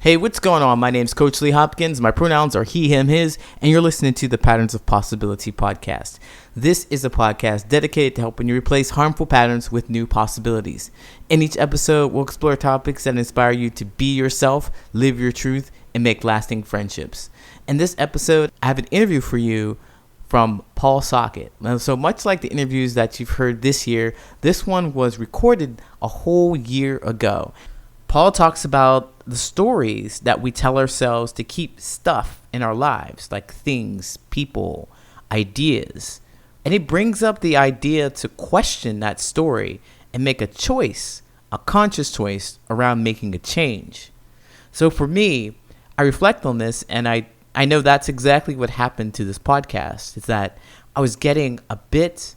Hey, what's going on? My name's Coach Lee Hopkins. My pronouns are he, him, his, and you're listening to the Patterns of Possibility podcast. This is a podcast dedicated to helping you replace harmful patterns with new possibilities. In each episode, we'll explore topics that inspire you to be yourself, live your truth, and make lasting friendships. In this episode, I have an interview for you from Paul Sockett. So much like the interviews that you've heard this year, this one was recorded a whole year ago. Paul talks about the stories that we tell ourselves to keep stuff in our lives, like things, people, ideas. And he brings up the idea to question that story and make a choice, a conscious choice around making a change. So for me, I reflect on this and I know that's exactly what happened to this podcast, is that I was getting a bit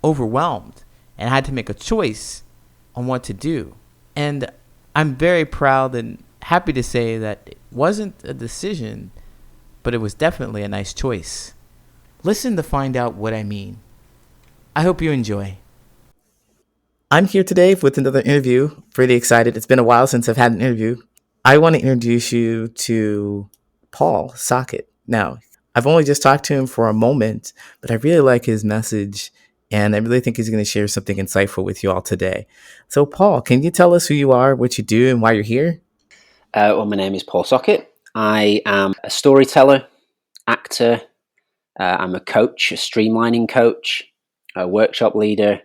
overwhelmed and I had to make a choice on what to do. And I'm very proud and happy to say that it wasn't a decision, but it was definitely a nice choice. Listen to find out what I mean. I hope you enjoy. I'm here today with another interview. Pretty excited. It's been a while since I've had an interview. I want to introduce you to Paul Sockett. Now, I've only just talked to him for a moment, but I really like his message, and I really think he's going to share something insightful with you all today. So, Paul, can you tell us who you are, what you do, and why you're here? My name is Paul Sockett. I am a storyteller, actor. I'm a coach, a streamlining coach, a workshop leader,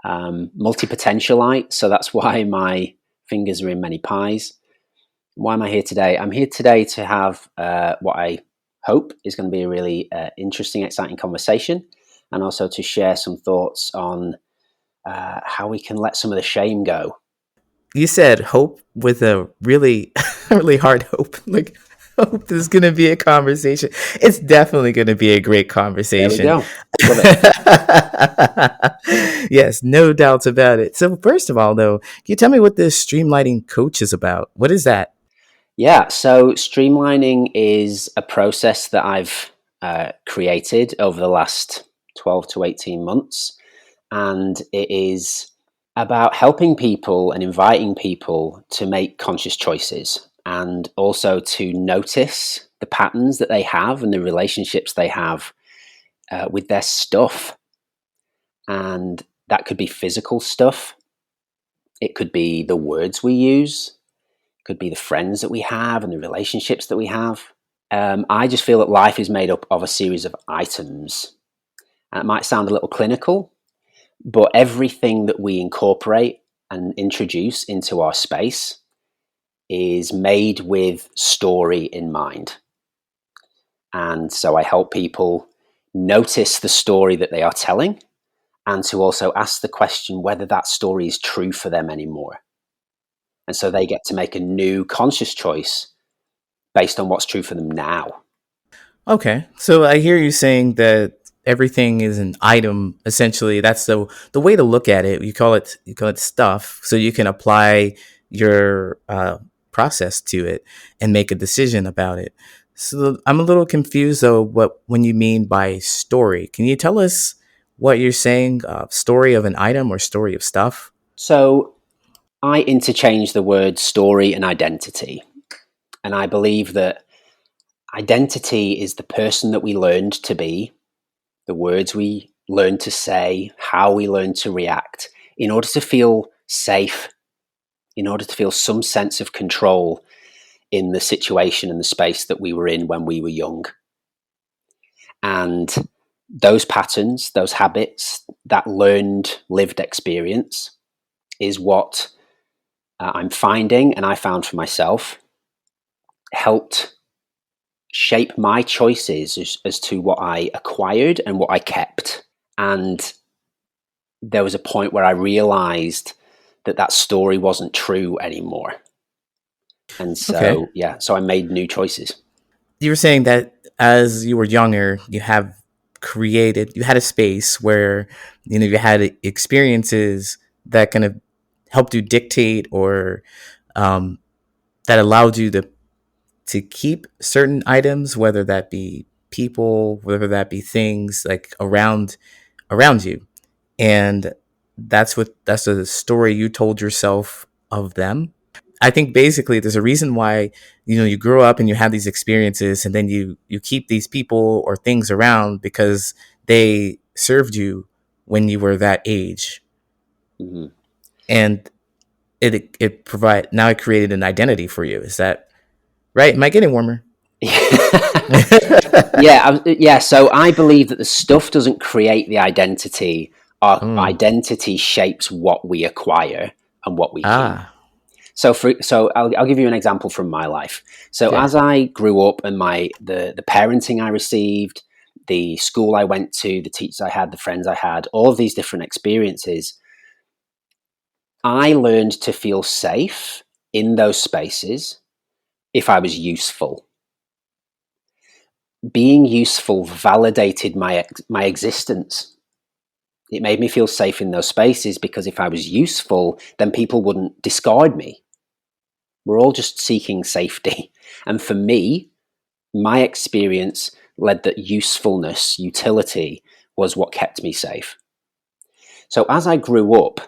multi-potentialite. So that's why my fingers are in many pies. Why am I here today? I'm here today to have what I hope is going to be a really interesting, exciting conversation, and also to share some thoughts on how we can let some of the shame go. You said hope with a really, really hard hope. Like, hope this is going to be a conversation. It's definitely going to be a great There we conversation. go. Love it. Yes, no doubts about it. So, first of all, though, can you tell me what this streamlining coach is about? What is that? Yeah, so streamlining is a process that I've created over the last 12 to 18 months. And it is about helping people and inviting people to make conscious choices and also to notice the patterns that they have and the relationships they have with their stuff. And that could be physical stuff, it could be the words we use, could be the friends that we have and the relationships that we have. I just feel that life is made up of a series of items. And it might sound a little clinical, but everything that we incorporate and introduce into our space is made with story in mind. And so I help people notice the story that they are telling and to also ask the question whether that story is true for them anymore. And so they get to make a new conscious choice based on what's true for them now. Okay, so I hear you saying that everything is an item. Essentially, that's the way to look at it. You call it stuff, so you can apply your process to it and make a decision about it. So I'm a little confused though. What when you mean by story? Can you tell us what you're saying? Story of an item or story of stuff? So I interchange the word story and identity. And I believe that identity is the person that we learned to be, the words we learn to say, how we learn to react in order to feel safe, in order to feel some sense of control in the situation and the space that we were in when we were young. And those patterns, those habits, that learned lived experience is what I'm finding, and I found for myself, helped shape my choices as to what I acquired and what I kept. And there was a point where I realized that that story wasn't true anymore. And Okay, so, yeah, so I made new choices. you were saying that as you were younger, you had a space where you had experiences that kind of helped you dictate or um, that allowed you to keep certain items, whether that be people, whether that be things like around you, and that's the story you told yourself of them. I think basically there's a reason why, you grow up and you have these experiences, and then you keep these people or things around because they served you when you were that age. Mm-hmm. And it created an identity for you. Is that right? Am I getting warmer? Yeah. So I believe that the stuff doesn't create the identity. Our Mm. identity shapes what we acquire and what we keep. Ah, So I'll give you an example from my life. So yeah. as I grew up, and the parenting I received, the school I went to, the teachers I had, the friends I had, all of these different experiences, I learned to feel safe in those spaces if I was useful. Being useful validated my existence. It made me feel safe in those spaces because if I was useful, then people wouldn't discard me. We're all just seeking safety. And for me, my experience led that usefulness, utility, was what kept me safe. So as I grew up,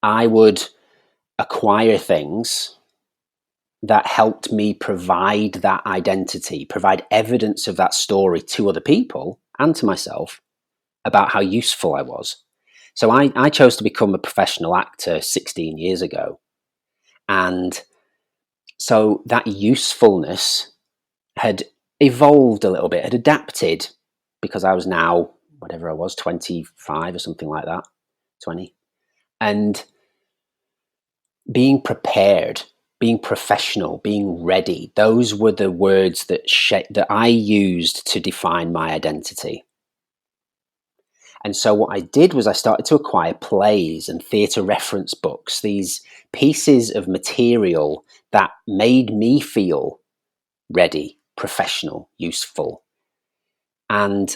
I would acquire things that helped me provide that identity, provide evidence of that story to other people and to myself about how useful I was. So I chose to become a professional actor 16 years ago. And so that usefulness had evolved a little bit, had adapted, because I was now, whatever I was, 25 or something like that, 20. And being prepared, being professional, being ready, those were the words that I used to define my identity. And so what I did was I started to acquire plays and theatre reference books, these pieces of material that made me feel ready, professional, useful. And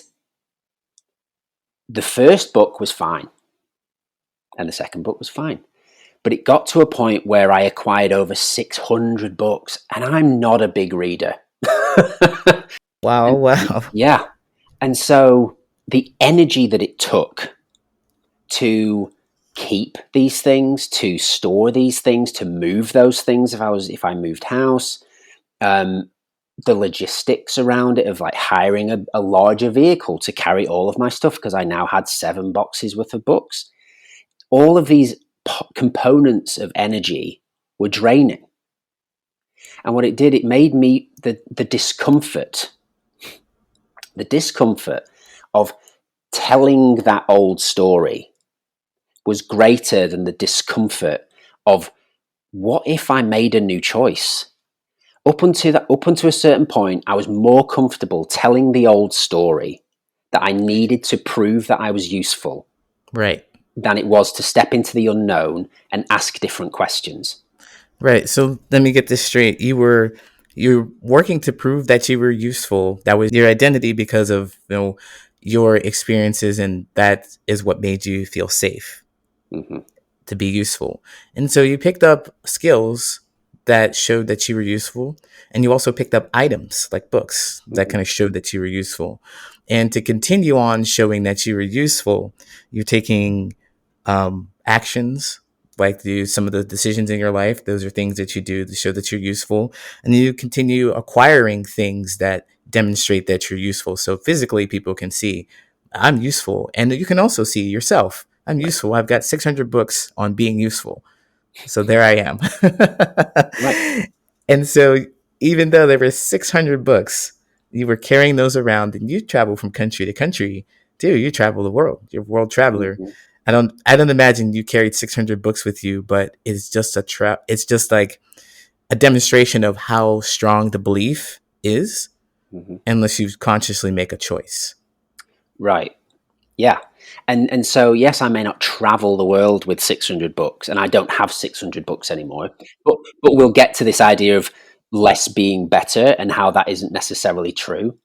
the first book was fine, and the second book was fine. But it got to a point where I acquired over 600 books, and I'm not a big reader. Wow, wow. Yeah. And so the energy that it took to keep these things, to store these things, to move those things if I moved house, the logistics around it of like hiring a larger vehicle to carry all of my stuff, because I now had 7 boxes worth of books. All of these components of energy were draining. And what it did, it made me the discomfort of telling that old story was greater than the discomfort of what if I made a new choice. Up until a certain point, I was more comfortable telling the old story that I needed to prove that I was useful Right. than it was to step into the unknown and ask different questions. Right. So let me get this straight. You're working to prove that you were useful. That was your identity because of, your experiences, and that is what made you feel safe Mm-hmm. to be useful. And so you picked up skills that showed that you were useful, and you also picked up items like books that Mm-hmm. kind of showed that you were useful. And to continue on showing that you were useful, you're taking actions, like some of the decisions in your life. Those are things that you do to show that you're useful, and you continue acquiring things that demonstrate that you're useful. So physically, people can see I'm useful, and you can also see yourself. I'm Right. useful. I've got 600 books on being useful. So there I am. Right. And so even though there were 600 books, you were carrying those around, and you travel from country to country. Dude, you travel the world. You're a world traveler. Mm-hmm. I don't imagine you carried 600 books with you, but it's just it's just like a demonstration of how strong the belief is, Mm-hmm. unless you consciously make a choice. Right. Yeah. And so, yes, I may not travel the world with 600 books, and I don't have 600 books anymore, but we'll get to this idea of less being better and how that isn't necessarily true.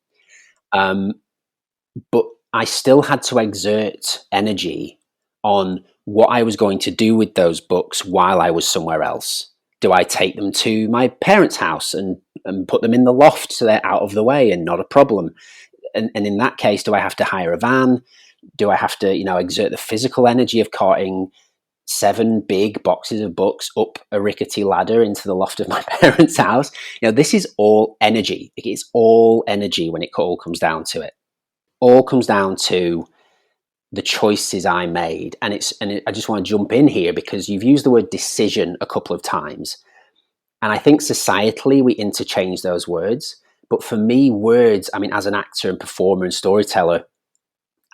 Um, but I still had to exert energy on what I was going to do with those books while I was somewhere else. Do I take them to my parents' house and put them in the loft so they're out of the way and not a problem? And in that case, do I have to hire a van? Do I have to, exert the physical energy of carting 7 big boxes of books up a rickety ladder into the loft of my parents' house. This is all energy. It's all energy when it all comes down to it. All comes down to the choices I made. And I just want to jump in here because you've used the word decision a couple of times. And I think societally we interchange those words. But for me, words, as an actor and performer and storyteller,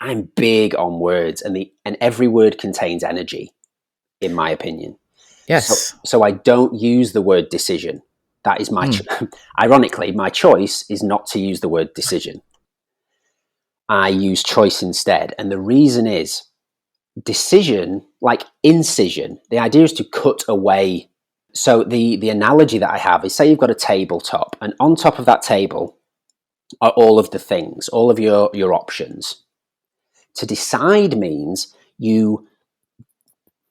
I'm big on words, and every word contains energy, in my opinion. Yes. So I don't use the word decision. That is ironically, my choice is not to use the word decision. I use choice instead. And the reason is decision, like incision, the idea is to cut away. So the analogy that I have is, say you've got a tabletop, and on top of that table are all of the things, all of your options. To decide means you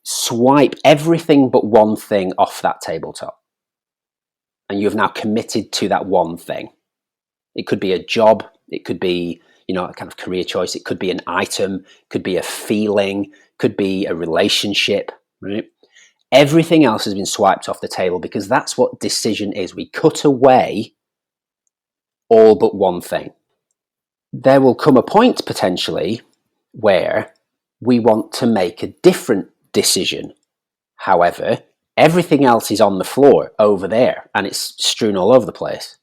swipe everything but one thing off that tabletop. And you've now committed to that one thing. It could be a job. It could be, a kind of career choice. It could be an item. Could be a feeling. Could be a relationship, right? Everything else has been swiped off the table because that's what decision is. We cut away all but one thing. There will come a point potentially where we want to make a different decision. However, everything else is on the floor over there and it's strewn all over the place.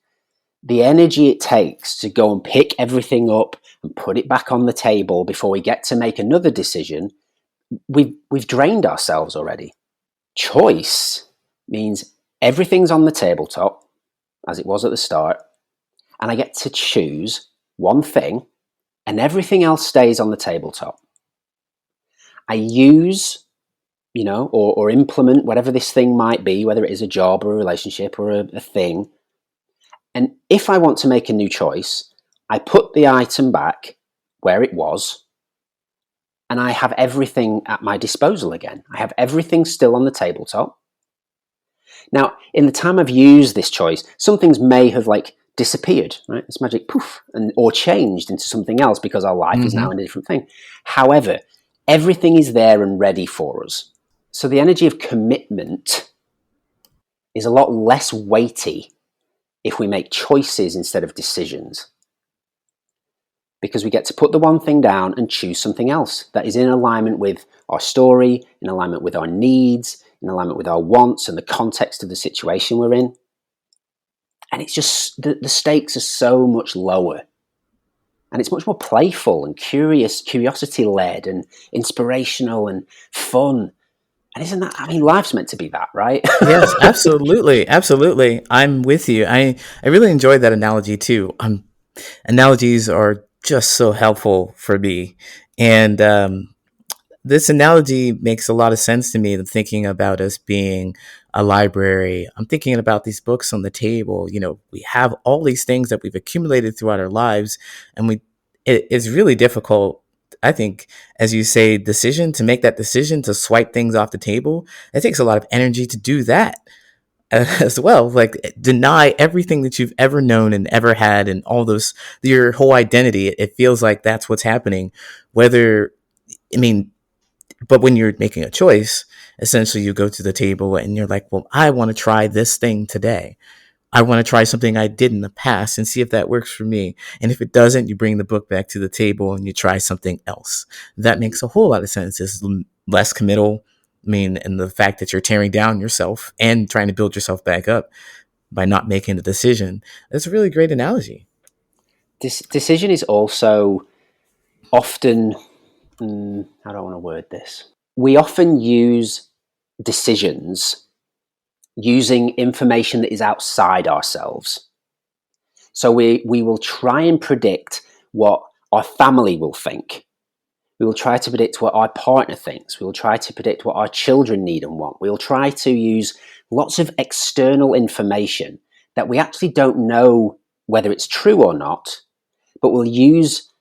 The energy it takes to go and pick everything up and put it back on the table before we get to make another decision, we've drained ourselves already. Choice means everything's on the tabletop as it was at the start, and I get to choose one thing and everything else stays on the tabletop. I use, or implement whatever this thing might be, whether it is a job or a relationship or a thing. And if I want to make a new choice, I put the item back where it was, and I have everything at my disposal again. I have everything still on the tabletop. Now, in the time I've used this choice, some things may have disappeared, right? This magic poof, or changed into something else because our life is now in a different thing. However, everything is there and ready for us. So the energy of commitment is a lot less weighty if we make choices instead of decisions. Because we get to put the one thing down and choose something else that is in alignment with our story, in alignment with our needs, in alignment with our wants and the context of the situation we're in. And it's just, the stakes are so much lower. And it's much more playful and curiosity-led and inspirational and fun. And isn't that, life's meant to be that, right? Yes, absolutely. Absolutely. I'm with you. I really enjoyed that analogy too. Analogies are just so helpful for me. And this analogy makes a lot of sense to me. I'm thinking about us being a library. I'm thinking about these books on the table. We have all these things that we've accumulated throughout our lives, and it's really difficult, I think, as you say, to make that decision to swipe things off the table. It takes a lot of energy to do that as well. Deny everything that you've ever known and ever had, and all those, your whole identity. It feels like that's what's happening. But when you're making a choice, essentially you go to the table and you're like, well, I want to try this thing today. I want to try something I did in the past and see if that works for me. And if it doesn't, you bring the book back to the table and you try something else. That makes a whole lot of sense. It's less committal. And the fact that you're tearing down yourself and trying to build yourself back up by not making a decision. That's a really great analogy. This decision is also often, how do I want to word this? We often use decisions using information that is outside ourselves. So we will try and predict what our family will think. We will try to predict what our partner thinks. We will try to predict what our children need and want. We'll try to use lots of external information that we actually don't know whether it's true or not, but we'll use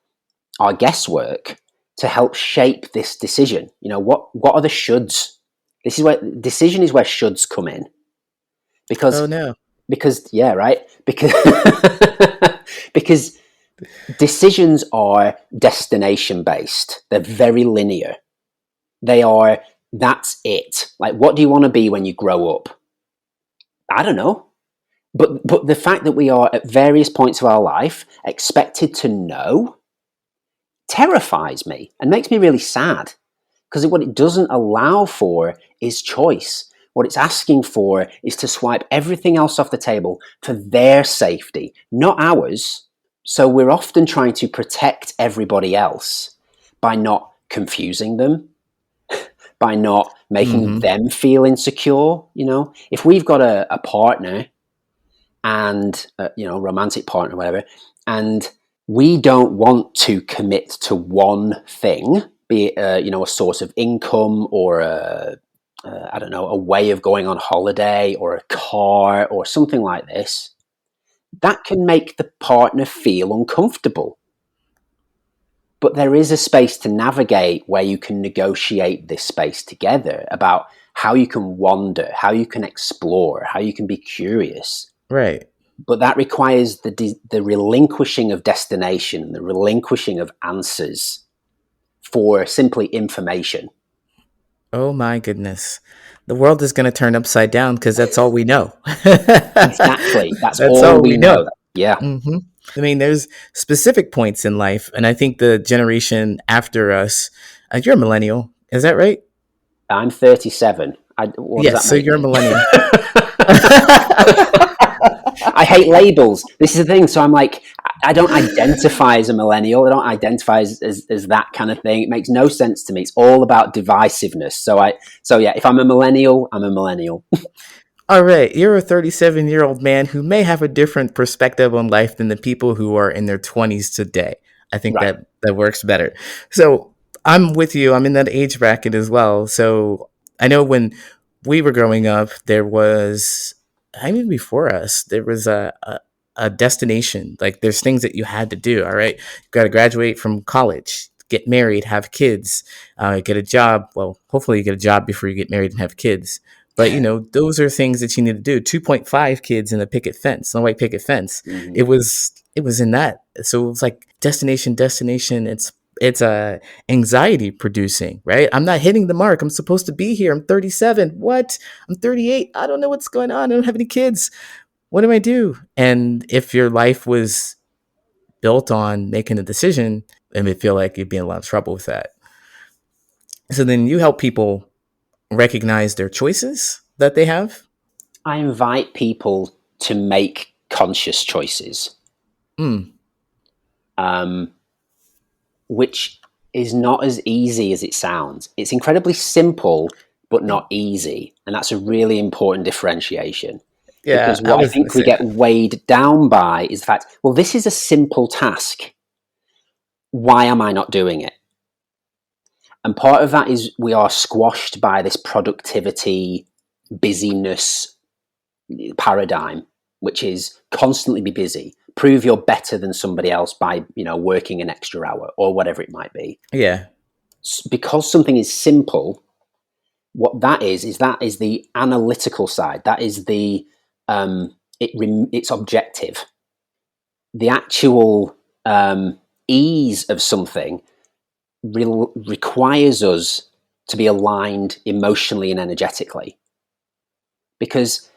our guesswork to help shape this decision. What are the shoulds? This is where decision is where shoulds come in. Because, oh no. Because yeah, right? Because because decisions are destination based. They're very linear. They are That's it. Like, what do you want to be when you grow up? I don't know. But the fact that we are at various points of our life expected to know terrifies me and makes me really sad, because what it doesn't allow for is choice. What it's asking for is to swipe everything else off the table for their safety, not ours. So we're often trying to protect everybody else by not confusing them, by not making Mm-hmm. them feel insecure. If we've got a partner and romantic partner, whatever, and we don't want to commit to one thing, be it a source of income, or I don't know, a way of going on holiday, or a car, or something like this, that can make the partner feel uncomfortable. But there is a space to navigate where you can negotiate this space together about how you can wander, how you can explore, how you can be curious. Right. But that requires the relinquishing of destination, the relinquishing of answers for simply information. Oh my goodness. The world is going to turn upside down because that's all we know. Exactly. That's That's all all we we know. know. Yeah. Hmm. I mean, there's specific points in life, and I think the generation after us, you're a millennial, is that right? I'm 37. What does Yes, that so make you're a me? millennial. I hate labels. This is the thing. So I'm like, I don't identify as a millennial. I don't identify as that kind of thing. It makes no sense to me. It's all about divisiveness. So yeah, if I'm a millennial, I'm a millennial. All right, you're a 37-year-old man who may have a different perspective on life than the people who are in their 20s today. I think Right. that works better. So I'm with you. I'm in that age bracket as well. So I know when we were growing up, there was, I mean, before us, there was a destination. Like there's things that you had to do. All right, you got to graduate from college, get married, have kids, get a job. Well, hopefully you get a job before you get married and have kids. But those are things that you need to do. 2.5 kids in a picket fence, no white picket fence. Mm-hmm. It was in that. So it was like destination, destination. It's anxiety producing, right? I'm not hitting the mark. I'm supposed to be here. I'm 37. What? I'm 38. I don't know what's going on. I don't have any kids. What do I do? And if your life was built on making a decision, it may feel like you'd be in a lot of trouble with that. So then you help people recognize their choices that they have. I invite people to make conscious choices, Mm, um, which is not as easy as it sounds. It's incredibly simple, but not easy. And that's a really important differentiation. yeah, Because I what I was gonna think we say get that. weighed down by is the fact, well, this is a simple task. Why am I not doing it? And part of that is we are squashed by this productivity, busyness paradigm, which is constantly be busy, prove you're better than somebody else by working an extra hour or whatever it might be. Yeah. Because something is simple, what that is the analytical side. That is it's objective. The actual ease of something requires us to be aligned emotionally and energetically, because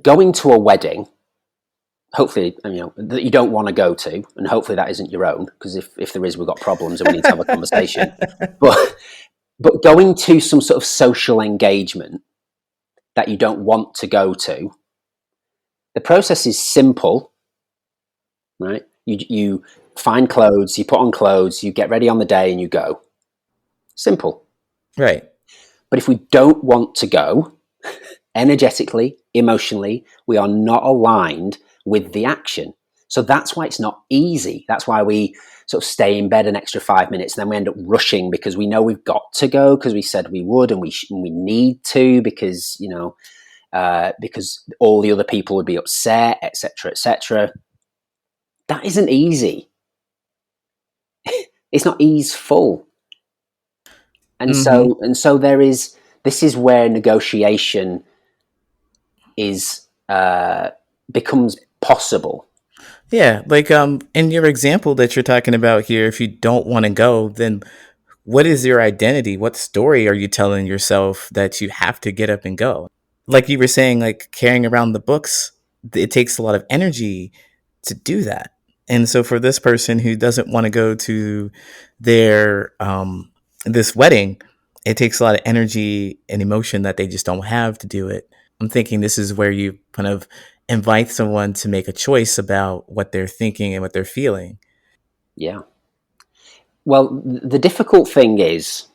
going to a wedding, hopefully, that you don't want to go to, and hopefully that isn't your own, because if there is, we've got problems and we need to have a conversation. But going to some sort of social engagement that you don't want to go to, the process is simple, right? You find clothes, you put on clothes, you get ready on the day, and you go. Simple. Right. But if we don't want to go, energetically, emotionally, we are not aligned with the action. So that's why it's not easy. That's why we sort of stay in bed an extra 5 minutes, and then we end up rushing because we know we've got to go because we said we would, and we need to because because all the other people would be upset, etc., etc. That isn't easy. It's not easeful, and Mm-hmm. so there is. This is where negotiation is becomes possible. Yeah. Like in your example that you're talking about here, if you don't want to go, then what is your identity? What story are you telling yourself that you have to get up and go? Like you were saying, like carrying around the books, it takes a lot of energy to do that. And so for this person who doesn't want to go to their this wedding, it takes a lot of energy and emotion that they just don't have to do it. I'm thinking this is where you kind of invite someone to make a choice about what they're thinking and what they're feeling. Yeah. Well, the difficult thing is,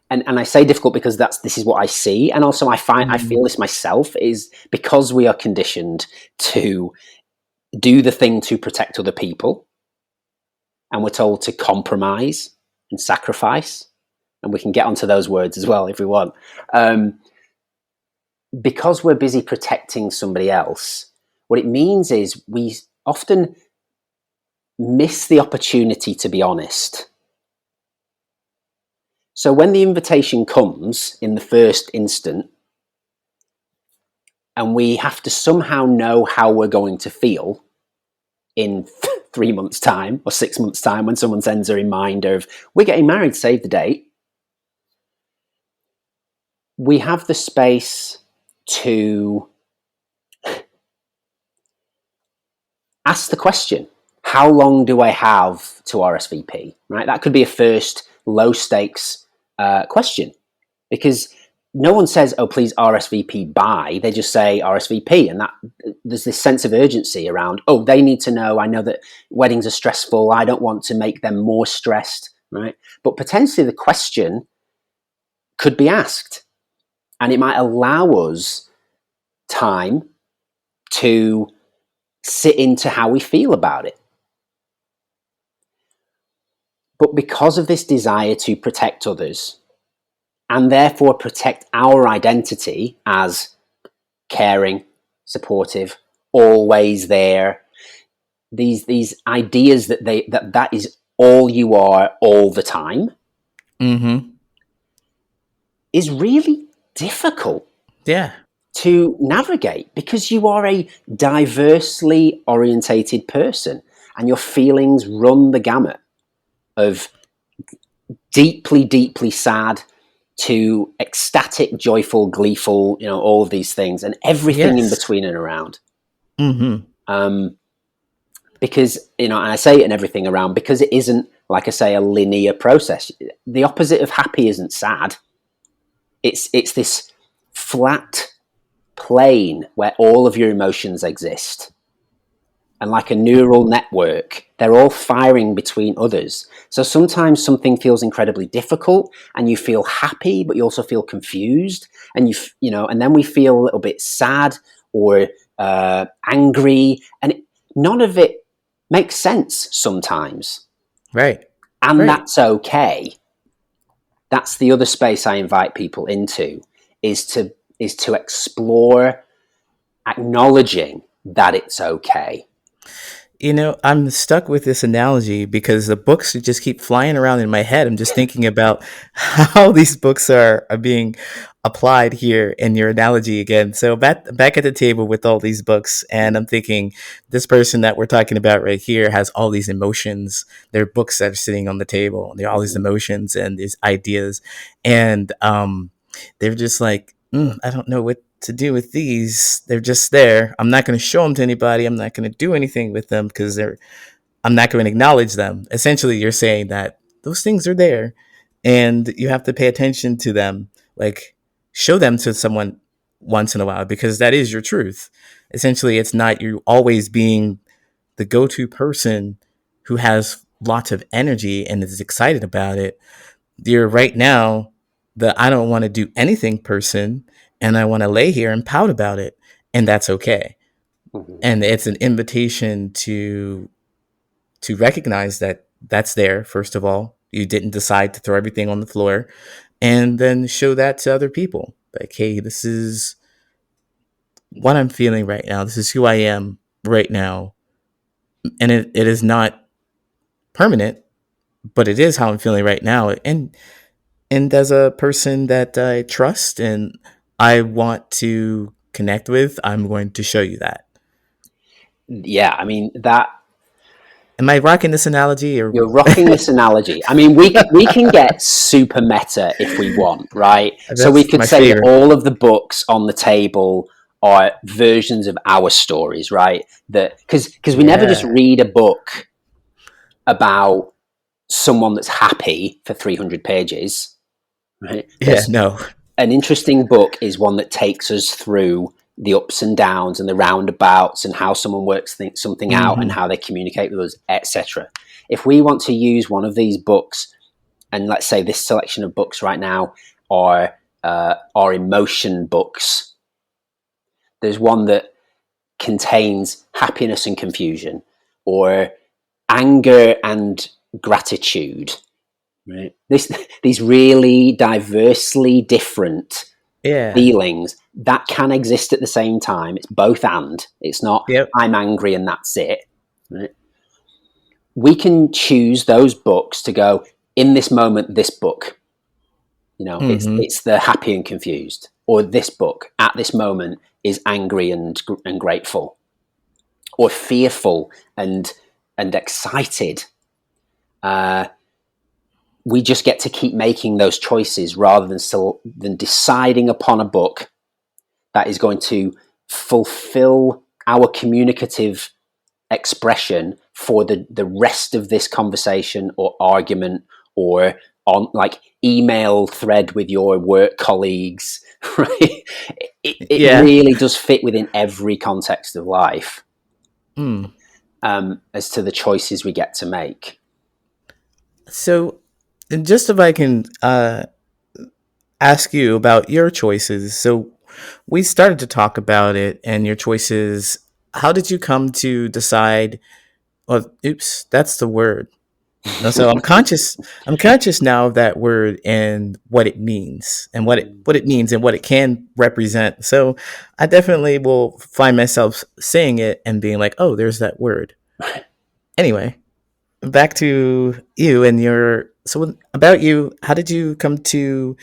and I say difficult because this is what I see, and also I feel this myself, is because we are conditioned to do the thing to protect other people, and we're told to compromise and sacrifice, and we can get onto those words as well if we want. Because we're busy protecting somebody else, what it means is we often miss the opportunity to be honest. So when the invitation comes in the first instant, and we have to somehow know how we're going to feel in 3 months' time or 6 months' time, when someone sends a reminder of, we're getting married, save the date, we have the space to ask the question, how long do I have to RSVP? Right? That could be a first low stakes question, because no one says, oh, please RSVP by. They just say RSVP. And that there's this sense of urgency around, oh, they need to know. I know that weddings are stressful. I don't want to make them more stressed. Right? But potentially the question could be asked, and it might allow us time to sit into how we feel about it. But because of this desire to protect others, and therefore protect our identity as caring, supportive, always there, these ideas that is all you are all the time, Mm-hmm. is really difficult Yeah. to navigate, because you are a diversely orientated person and your feelings run the gamut of deeply, deeply sad to ecstatic, joyful, gleeful, all of these things and everything in Yes. between and around. Mm-hmm. Because, and I say it and everything around, because it isn't, like I say, a linear process. The opposite of happy isn't sad. It's this flat plane where all of your emotions exist. And like a neural network, they're all firing between others. So sometimes something feels incredibly difficult and you feel happy, but you also feel confused. And and then we feel a little bit sad or angry, and none of it makes sense sometimes. Right. And Right. that's okay. That's the other space I invite people into, is to explore acknowledging that it's okay. I'm stuck with this analogy because the books just keep flying around in my head. I'm just thinking about how these books are being applied here in your analogy again. So back at the table with all these books, and I'm thinking this person that we're talking about right here has all these emotions. They're books that are sitting on the table. They're all these Mhm. emotions and these ideas, and they're just like, I don't know what to do with these. They're just there. I'm not going to show them to anybody. I'm not going to do anything with them because I'm not going to acknowledge them. Essentially, you're saying that those things are there and you have to pay attention to them. Like, show them to someone once in a while because that is your truth. Essentially, it's not you always being the go to person who has lots of energy and is excited about it. You're right now the I don't want to do anything person, and I want to lay here and pout about it, and that's okay. Mhm. And it's an invitation to recognize that that's there. First of all, you didn't decide to throw everything on the floor, and then show that to other people. Like, hey, this is what I'm feeling right now. This is who I am right now, and it is not permanent, but it is how I'm feeling right now. And as a person that I trust and I want to connect with, I'm going to show you that. Yeah, I mean, that Am I rocking this analogy or? You're rocking this analogy. I mean, we can get super meta if we want, right? So we That's could my say that favorite. all of the books on the table are versions of our stories, right? That because we never just Yeah. read a book about someone that's happy for 300 pages, right? Yeah. There's No. an interesting book is one that takes us through the ups and downs and the roundabouts and how someone works something out and Hmm. how they communicate with us, etc. If we want to use one of these books, and let's say this selection of books right now are emotion books, there's one that contains happiness and confusion, or anger and gratitude. Right? These really diversely different Yeah. feelings that can exist at the same time. It's both and. It's not Yep. I'm angry and that's it. Right? We can choose those books to go in this moment. This book, Hmm. it's the happy and confused, or this book at this moment is angry and grateful, or fearful and excited. Uh, we just get to keep making those choices rather than deciding upon a book that is going to fulfill our communicative expression for the rest of this conversation or argument, or on like email thread with your work colleagues. Right? It Yeah. really does fit within every context of life, Mm. as to the choices we get to make. So, and just if I can ask you about your choices. So, we started to talk about it and your choices. How did you come to decide? Well, oops, that's the word. No, so I'm conscious. I'm conscious now of that word and what it means, and what it means, and what it can represent. So, I definitely will find myself saying it and being like, "Oh, there's that word." Anyway, back to you and your. So, about you, how did you come to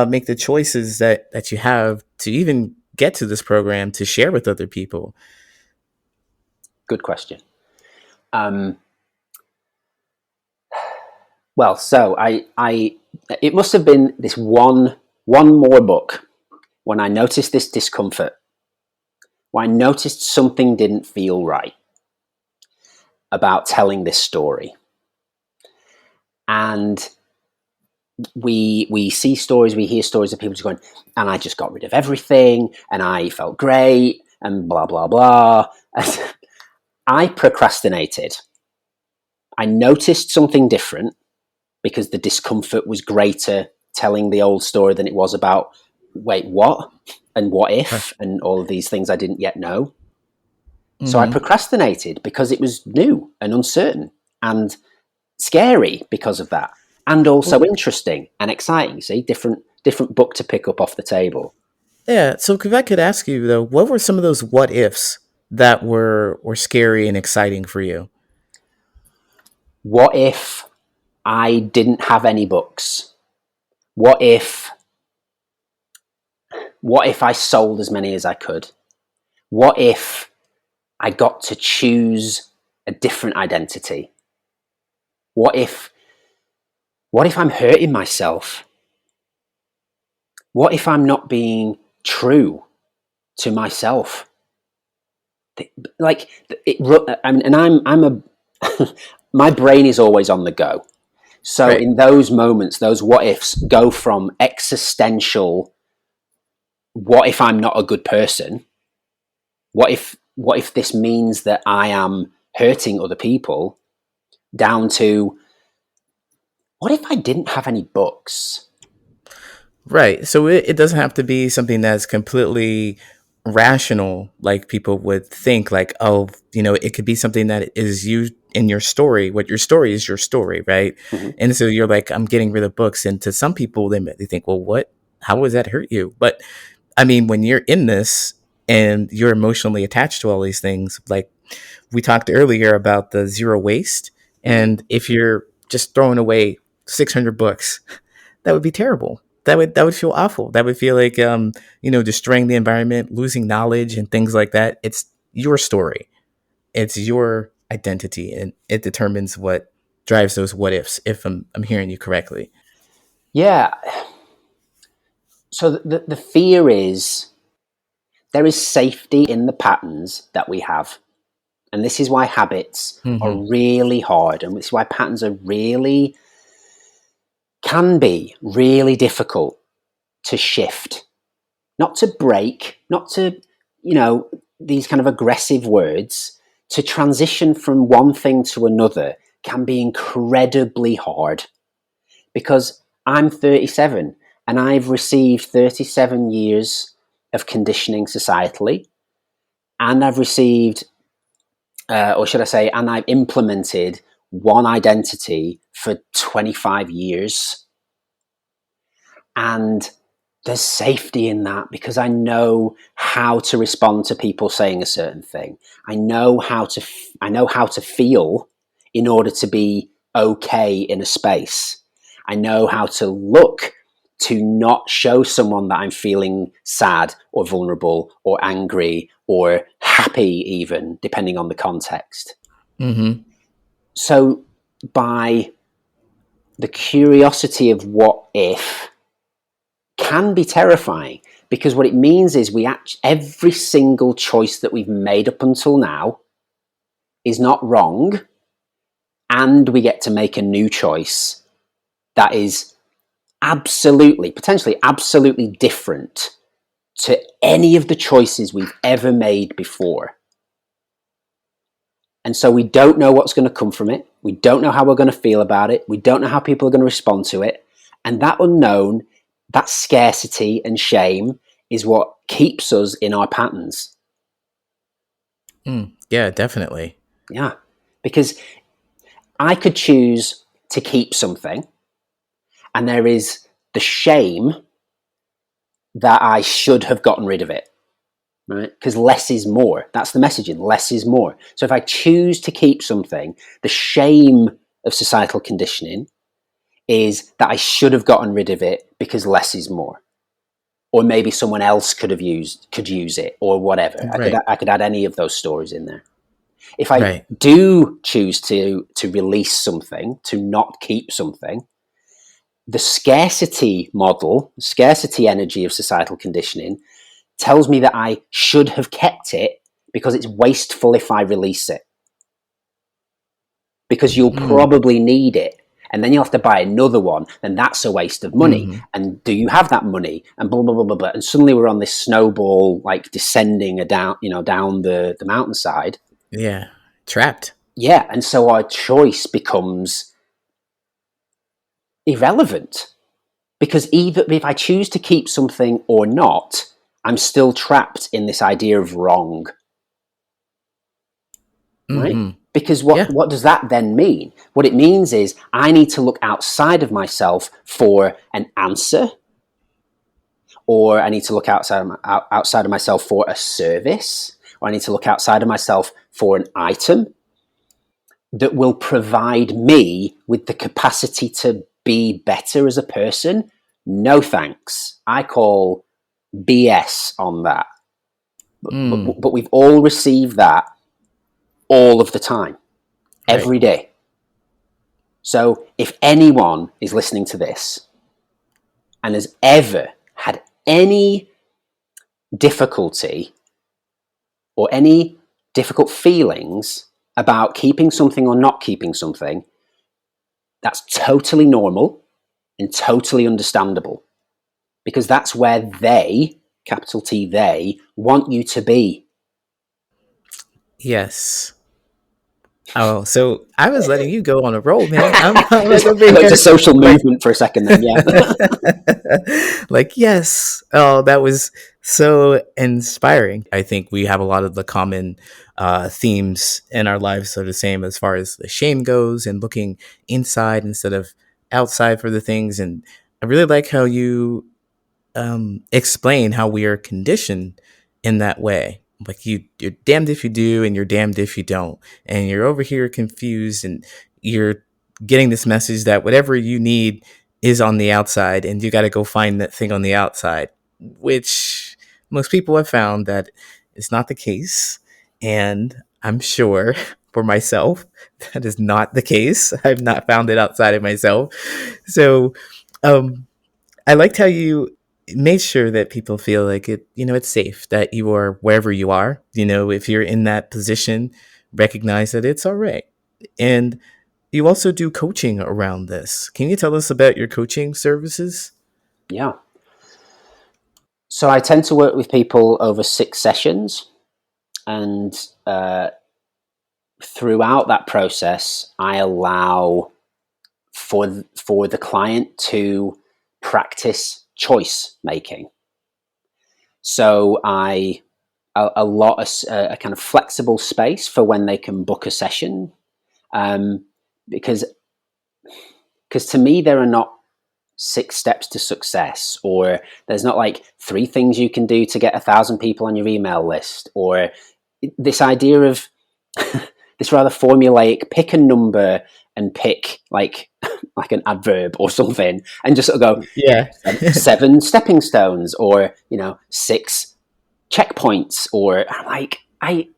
make the choices that you have to even get to this program to share with other people? Good question. Um, well, so I it must have been this one more book when I noticed this discomfort, when I noticed something didn't feel right about telling this story. And we see stories, we hear stories of people just going, and I just got rid of everything, and I felt great, and blah blah blah. And I procrastinated. I noticed something different because the discomfort was greater telling the old story than it was about wait, what, and what if, and all of these things I didn't yet know. So I Mm-hmm. procrastinated because it was new and uncertain and scary because of that, and also Well, interesting and exciting. See, different book to pick up off the table. yeah. So, if I could ask you though, what were some of those what ifs that were scary and exciting for you? What if I didn't have any books? What if I sold as many as I could? What if I got to choose a different identity? What if I'm hurting myself? What if I'm not being true to myself? Like I mean, and I'm a my brain is always on the go. So Right. in those moments, those what ifs go from existential, what if I'm not a good person? What if this means that I am hurting other people, down to what if I didn't have any books? Right. So it doesn't have to be something that's completely rational, like people would think, like, oh, it could be something that is you in your story. What your story is your story, right? Mm-hmm. And so you're like, I'm getting rid of books. And to some people, they think, well, what? How would that hurt you? But I mean, when you're in this and you're emotionally attached to all these things, like we talked earlier about the zero waste. Mm-hmm. And if you're just throwing away 600 books, that would be terrible. That would feel awful. That would feel like destroying the environment, losing knowledge and things like that. It's your story. It's your identity, and it determines what drives those what ifs, if I'm hearing you correctly. Yeah. So the fear is there is safety in the patterns that we have. And this is why habits are Mm-hmm. really hard. And this is why patterns are really, can be really difficult to shift, not to break, not to, these kind of aggressive words. To transition from one thing to another can be incredibly hard, because I'm 37 and I've received 37 years of conditioning societally, and I've received, or should I say, and I've implemented one identity for 25 years. And there's safety in that because I know how to respond to people saying a certain thing. I know how to feel in order to be okay in a space. I know how to look to not show someone that I'm feeling sad or vulnerable or angry or happy, even depending on the context. Mm-hmm. So by the curiosity of what if can be terrifying, because what it means is every single choice that we've made up until now is not wrong, and we get to make a new choice that is potentially absolutely different to any of the choices we've ever made before. And so we don't know what's going to come from it. We don't know how we're going to feel about it. We don't know how people are going to respond to it. And that unknown, that scarcity and shame is what keeps us in our patterns. Yeah, definitely. Yeah. Because I could choose to keep something, and there is the shame that I should have gotten rid of it. Right? Because less is more. That's the messaging. Less is more. So if I choose to keep something, the shame of societal conditioning is that I should have gotten rid of it because less is more. Or maybe someone else could use it, or whatever. Right. I could add any of those stories in there. If I Right. do choose to release something, to not keep something, the scarcity model, scarcity energy of societal conditioning tells me that I should have kept it because it's wasteful if I release it. Because you'll probably need it. And then you'll have to buy another one, and that's a waste of money. Mm-hmm. And do you have that money? And blah, blah, blah, blah, blah. And suddenly we're on this snowball, like descending down the mountainside. Yeah. Trapped. Yeah. And so our choice becomes irrelevant, because either if I choose to keep something or not, I'm still trapped in this idea of wrong. Right? Mm-hmm. Because Yeah. what does that then mean? What it means is I need to look outside of myself for an answer, or I need to look outside of myself for a service, or I need to look outside of myself for an item that will provide me with the capacity to be better as a person. No thanks. I call BS on that. But we've all received that all of the time, Right. every day. So if anyone is listening to this and has ever had any difficulty or any difficult feelings about keeping something or not keeping something, that's totally normal and totally understandable, because that's where they, capital T, they want you to be. Yes. Oh, so I was letting you go on a roll, man. I'm like over It's a here, social like, movement for a second then, yeah. like, yes. Oh, that was so inspiring. I think we have a lot of the common themes in our lives are the same as far as the shame goes, and looking inside instead of outside for the things. And I really like how you explain how we are conditioned in that way. Like you're damned if you do, and you're damned if you don't, and you're over here confused, and you're getting this message that whatever you need is on the outside, and you got to go find that thing on the outside, which most people have found that is not the case. And I'm sure for myself. That is not the case. I've not found it outside of myself. So, um, I liked how you made sure that people feel like it's safe, that you are wherever you are. If you're in that position, recognize that it's all right. And you also do coaching around this. Can you tell us about your coaching services? Yeah. So I tend to work with people over 6 sessions, and throughout that process, I allow for the client to practice choice making. So I allot a kind of flexible space for when they can book a session, um, because to me there are not 6 steps to success, or there's not like 3 things you can do to get 1,000 people on your email list, or this idea of this rather formulaic pick a number and pick like an adverb or something, and just sort of go Yeah. 7 stepping stones, or 6 checkpoints, or I'm like,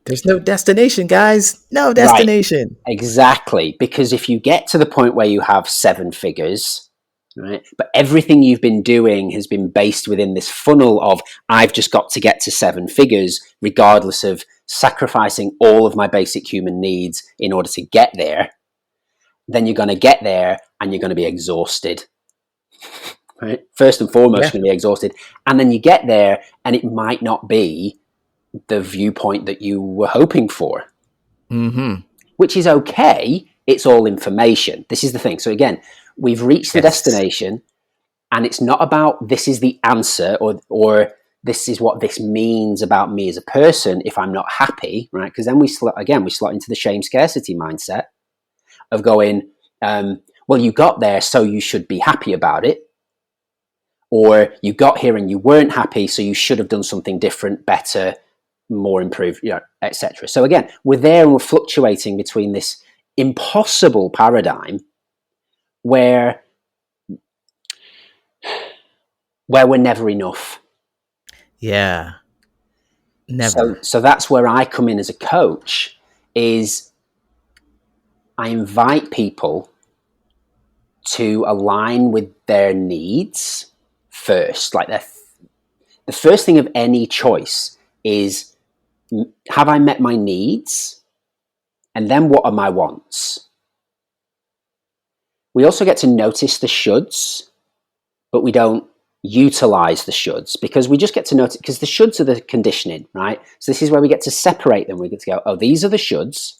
There's no destination, guys. No right, destination. exactly, because if you get to the point where you have 7 figures, right, but everything you've been doing has been based within this funnel of I've just got to get to 7 figures regardless of sacrificing all of my basic human needs in order to get there, then you're going to get there and you're going to be exhausted. Right? First and foremost, Yeah. you're going to be exhausted, and then you get there and it might not be the viewpoint that you were hoping for, Mm-hmm. which is okay. It's all information. This is the thing. So again, we've reached the Yes. destination, and it's not about this is the answer, or this is what this means about me as a person if I'm not happy, right? Because then we slot into the shame scarcity mindset of going, well, you got there, so you should be happy about it. Or you got here and you weren't happy, so you should have done something different, better, more improved, etc. So again, we're there and we're fluctuating between this impossible paradigm where we're never enough. Yeah. So Never. that's where I come in as a coach. Is I invite people to align with their needs first. Like the first thing of any choice is, have I met my needs? And then what are my wants? We also get to notice the shoulds, but we don't utilize the shoulds, because we just get to notice, because the shoulds are the conditioning, right? So this is where we get to separate them. We get to go, oh, these are the shoulds.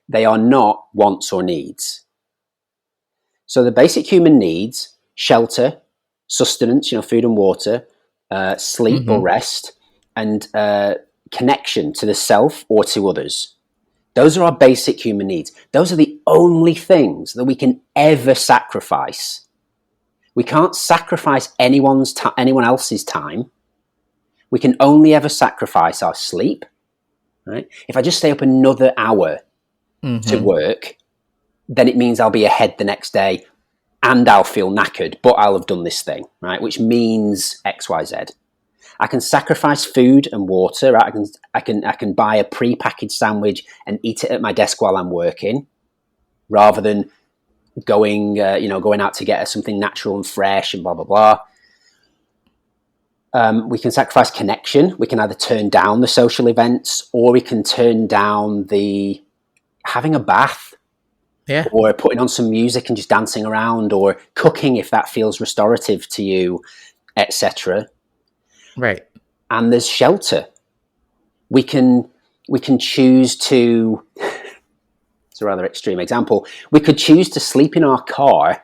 They are not wants or needs. So the basic human needs: shelter, sustenance, food and water, sleep or Mm-hmm. rest, and connection to the self or to others. Those are our basic human needs. Those are the only things that we can ever sacrifice. We can't sacrifice anyone else's time. We can only ever sacrifice our sleep. Right? If I just stay up another hour to Mm-hmm. work, then it means I'll be ahead the next day, and I'll feel knackered, but I'll have done this thing, right? Which means X, Y, Z. I can sacrifice food and water. Right? I can buy a pre-packaged sandwich and eat it at my desk while I'm working, rather than going out to get something natural and fresh and blah blah blah. We can sacrifice connection. We can either turn down the social events, or we can turn down the having a bath, Yeah. or putting on some music and just dancing around, or cooking if that feels restorative to you, etc. Right. And there's shelter. We can choose to. It's a rather extreme example. We could choose to sleep in our car,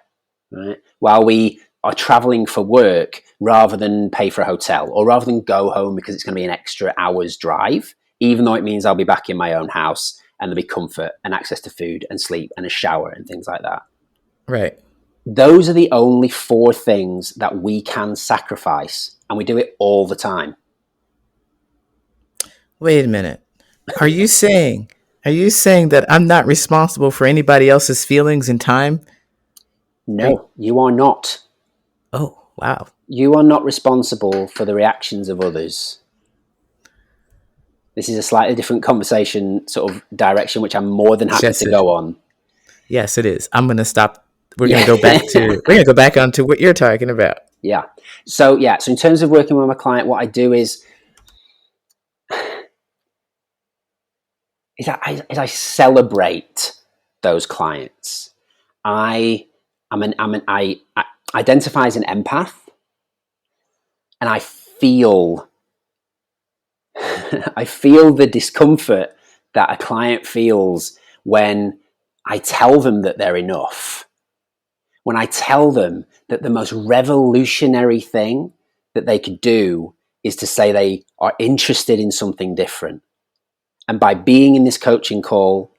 right, while we are traveling for work, rather than pay for a hotel, or rather than go home because it's going to be an extra hour's drive, even though it means I'll be back in my own house and there'll be comfort and access to food and sleep and a shower and things like that. Right. Those are the only 4 things that we can sacrifice, and we do it all the time. Wait a minute. Are you saying are you saying that I'm not responsible for anybody else's feelings and time? Are you, No, you are not. oh, wow. You are not responsible for the reactions of others. This is a slightly different conversation sort of direction, which I'm more than happy to go on. Yes, it is. I'm going to stop. We're Yeah. going to go back to, we're going to go back onto what you're talking about. Yeah. So in terms of working with my client, what I do is I celebrate those clients. I identify as an empath, and I feel I feel the discomfort that a client feels when I tell them that they're enough. When I tell them that the most revolutionary thing that they could do is to say they are interested in something different. And by being in this coaching call,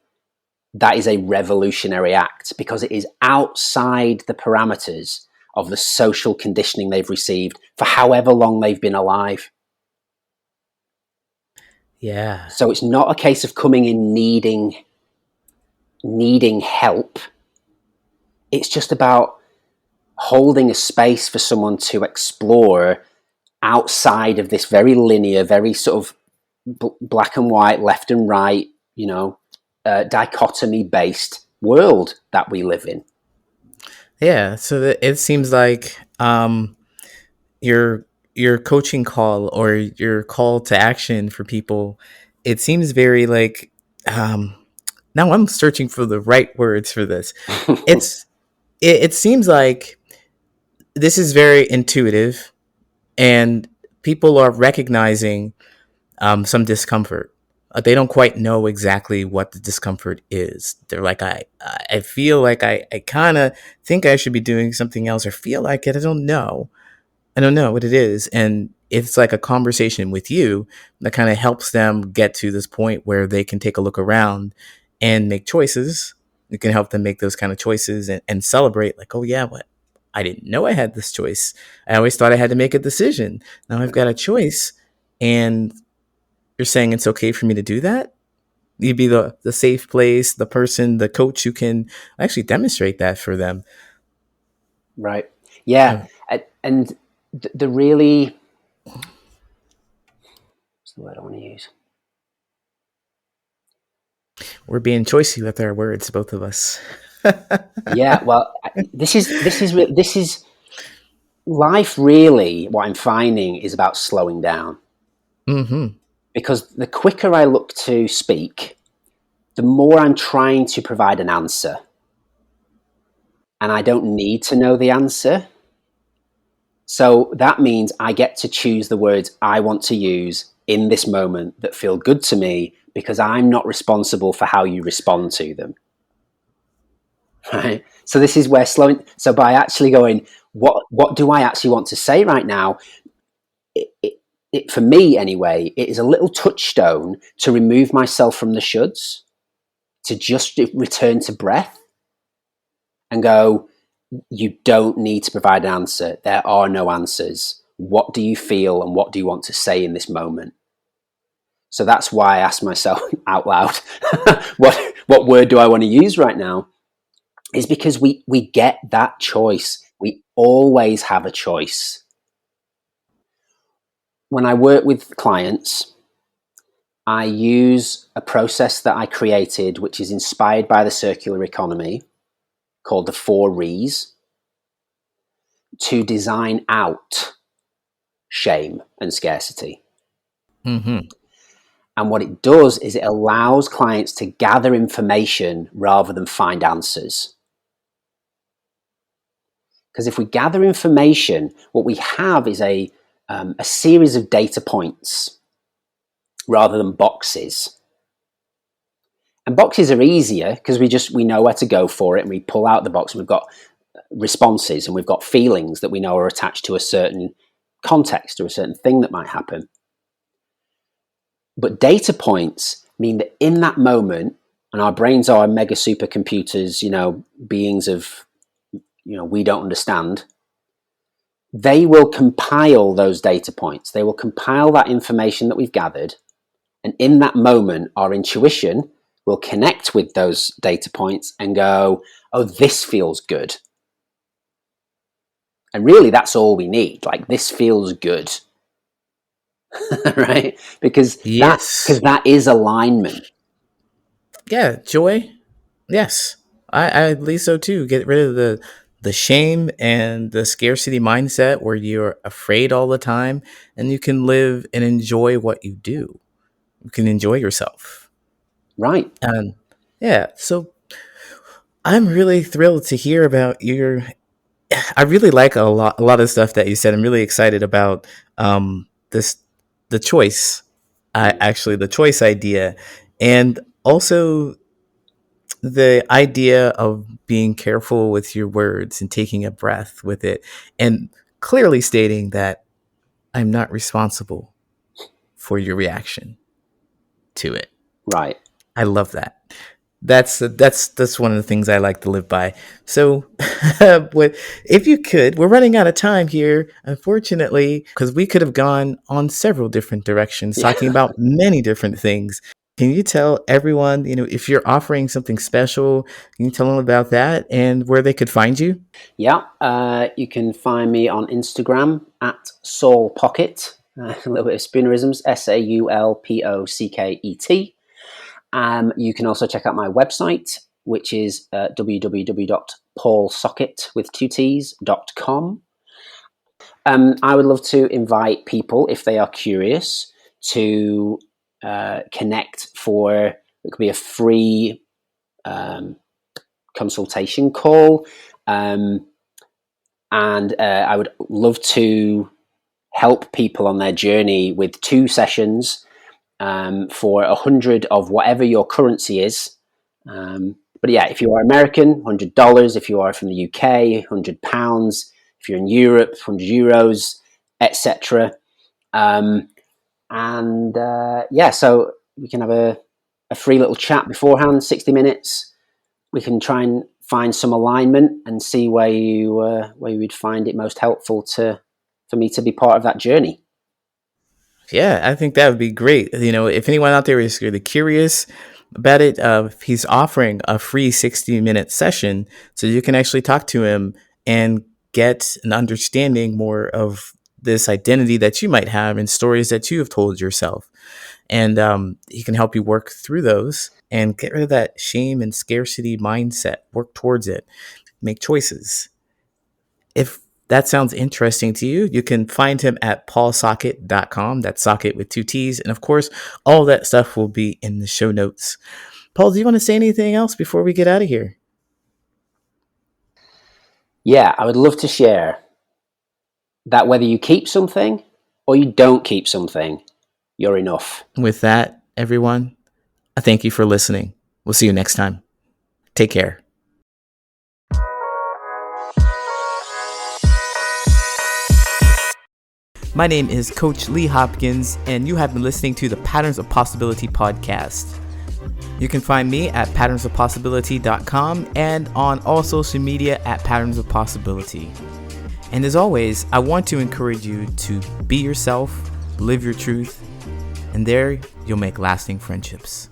that is a revolutionary act because it is outside the parameters of the social conditioning they've received for however long they've been alive. Yeah. So it's not a case of coming in needing help. It's just about holding a space for someone to explore outside of this very linear, very sort of black and white, left and right, dichotomy based world that we live in. Yeah. So it seems like your coaching call or your call to action for people, it seems very like now I'm searching for the right words for this. It seems like this is very intuitive and people are recognizing some discomfort. They don't quite know exactly what the discomfort is. They're like, I feel like I kind of think I should be doing something else or feel like it. I don't know. I don't know what it is. And it's like a conversation with you that kind of helps them get to this point where they can take a look around and make choices. It can help them make those kind of choices and celebrate like, oh yeah, what? I didn't know I had this choice. I always thought I had to make a decision. Now I've got a choice. And you're saying it's okay for me to do that? You'd be the safe place, the person, the coach who can actually demonstrate that for them. Right. Yeah. And the really, what's the word I want to use? We're being choicy with our words, both of us. Yeah. Well, this is life. Really, what I'm finding is about slowing down. Mm-hmm. Because the quicker I look to speak, the more I'm trying to provide an answer. And I don't need to know the answer. So that means I get to choose the words I want to use in this moment that feel good to me because I'm not responsible for how you respond to them. Right? So this is where so by actually going, what do I actually want to say right now? It for me anyway, it is a little touchstone to remove myself from the shoulds, to just return to breath and go, you don't need to provide an answer. There are no answers. What do you feel and what do you want to say in this moment? So that's why I ask myself out loud, what word do I want to use right now? Is because we get that choice. We always have a choice. When I work with clients, I use a process that I created, which is inspired by the circular economy, called the 4 Re's, to design out shame and scarcity. Mm-hmm. And what it does is it allows clients to gather information rather than find answers. Because if we gather information, what we have is a series of data points rather than boxes. And boxes are easier because we know where to go for it, and we pull out the box and we've got responses and we've got feelings that we know are attached to a certain context or a certain thing that might happen. But data points mean that in that moment, and our brains are mega supercomputers, beings of, we don't understand, they will compile those data points. They will compile that information that we've gathered. And in that moment, our intuition will connect with those data points and go, oh, this feels good. And really, that's all we need. Like, this feels good. right? Because Yes. that is alignment. Yeah, joy. Yes. I believe so too. Get rid of the shame and the scarcity mindset where you're afraid all the time, and you can live and enjoy what you do. You can enjoy yourself. Right. And yeah, so I'm really thrilled to hear about your. I really like a lot of stuff that you said. I'm really excited about this the choice. I actually the choice idea, and also the idea of being careful with your words and taking a breath with it, and clearly stating that I'm not responsible for your reaction to it. Right. I love that. That's one of the things I like to live by. So, what if you could? We're running out of time here, unfortunately, because we could have gone on several different directions, Yeah. talking about many different things. Can you tell everyone, if you're offering something special, can you tell them about that and where they could find you? Yeah. You can find me on Instagram at Saul Pocket. A little bit of spoonerisms. SAULPOCKET. You can also check out my website, which is www.paulsockett with two T's.com. I would love to invite people, if they are curious, to connect for, it could be a free consultation call. And I would love to help people on their journey with 2 sessions for 100 of whatever your currency is. But yeah, if you are American, $100. If you are from the UK, £100. If you're in Europe, €100, etc. Yeah, so we can have a free little chat beforehand, 60 minutes. We can try and find some alignment and see where you would find it most helpful for me to be part of that journey. Yeah, I think that would be great. If anyone out there is really curious about it, he's offering a free 60-minute session so you can actually talk to him and get an understanding more of this identity that you might have and stories that you have told yourself. And he can help you work through those and get rid of that shame and scarcity mindset, work towards it, make choices. If that sounds interesting to you, you can find him at paulsockett.com. That's socket with two T's. And of course, all that stuff will be in the show notes. Paul, do you want to say anything else before we get out of here? Yeah, I would love to share that whether you keep something or you don't keep something, you're enough. With that, everyone, I thank you for listening. We'll see you next time. Take care. My name is Coach Lee Hopkins, and you have been listening to the Patterns of Possibility podcast. You can find me at patternsofpossibility.com and on all social media at Patterns of Possibility. And as always, I want to encourage you to be yourself, live your truth, and there you'll make lasting friendships.